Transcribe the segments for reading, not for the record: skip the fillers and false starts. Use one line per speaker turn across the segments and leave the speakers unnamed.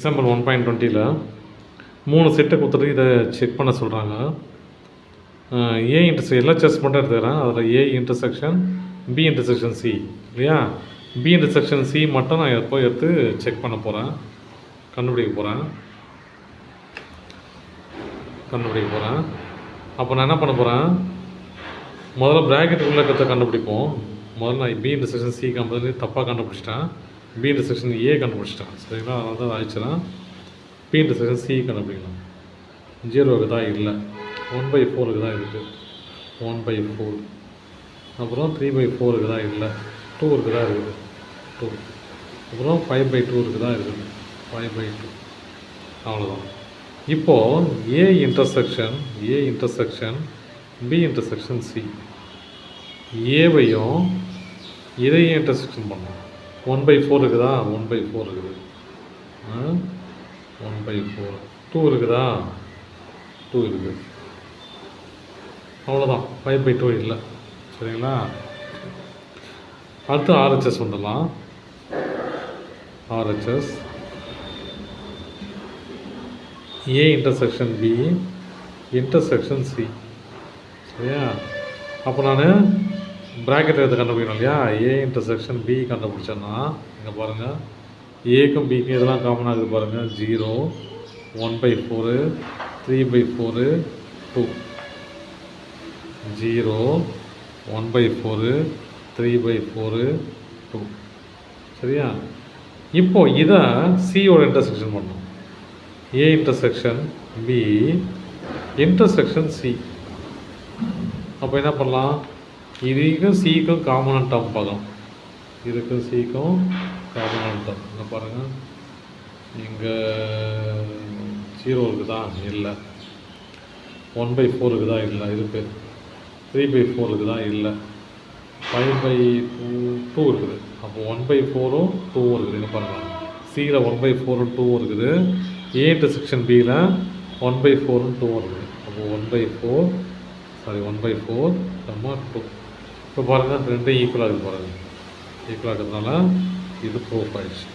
Example 1.20ல் 3 செட்டை கொடுத்துட்டு இதை செக் பண்ண சொல்கிறாங்க. ஏ இன்டர்செக்ஷன் எல்ஹெச்எஸ் மட்டும் எடுத்துக்கிறேன். அதில் A intersection B intersection C இல்லையா. பி இன்டர்செக்ஷன் சி மட்டும் நான் எப்போ எடுத்து செக் பண்ண போகிறேன், கண்டுபிடிக்க போகிறேன். அப்போ நான் என்ன பண்ண போகிறேன், முதல்ல ப்ராக்கெட்டுக்குள்ளே இருக்கிறத கண்டுபிடிப்போம். முதல்ல நான் பி இன்டர்செக்ஷன் சி கம்பெனி தப்பாக கண்டுபிடிச்சிட்டேன். பி இன்டர்செக்ஷன் ஏ கண்டுபிடிச்சிட்டேன். சரிங்களா, அதனால தான் ஆயிடுச்சுன்னா பி இன்டர்செக்ஷன் சி கண்டுபிடிக்கணும். 0க்கு தான் இல்லை, 1/4க்கு தான் இருக்குது. 1/4. அப்புறம் 3/4க்கு தான் இல்லை, 2க்கு தான் இருக்குது. 2. அப்புறம் 5/2க்கு தான் இருக்குது. 5/2. அவ்வளோதான். இப்போது A intersection B intersection C, ஏவையும் இதையும் இன்டர்செக்ஷன் பண்ணோம். 1/4 தான், 1/4 இருக்குது. 1/4. 2 இருக்குதா, 2 இருக்குது. அவ்வளோதான், 5/2 இல்லை. சரிங்களா. அடுத்து ஆர்ஹெச்எஸ் வந்துடலாம். RHS A intersection B intersection C. சரியா. அப்போ நான் ப்ராக்கெட் எடுத்து கண்டுபிடிக்கணும் இல்லையா. ஏ இன்டர்செக்ஷன் பி கண்டுபிடிச்சேன்னா இங்கே பாருங்கள், ஏக்கும் பிக்கும் இதெல்லாம் காமனாக இருக்குது பாருங்கள். 0, 1/4, 3/4, 2. 0, 1/4, 3/4, 2. சரியா. இப்போது இதை சியோட இன்டர்செக்ஷன் பண்ணணும். A intersection B intersection C. அப்போ என்ன பண்ணலாம், இதுக்கும் சிக்கும் காமன் டேர்ம் பார்க்கலாம். இதுக்கும் சிக்கும் காமன் டேர்ம் இங்கே பாருங்கள். இங்கே 0க்கு தான் இல்லை, 1/4க்கு தான் இல்லை இருக்குது, 3/4க்கு தான் இல்லை, 5/2 இருக்குது. அப்போ 1/4ம் 2ம் இருக்குது. இங்கே பாருங்கள், சியில் 1/4ம் 2ம் இருக்குது. ஏ இன்டர்செக்ஷன் பியில் 1/4ம் 2ம் இருக்குது. அப்போ 1/4 2. இப்போ பாருங்கள், ரெண்டும் ஈக்குவலாக இருக்குது பாருங்கள். ஈக்குவலாக இருக்கிறதுனால இது ப்ரூஃப் ஆகிடுச்சு.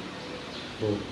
ப்ரூஃப்.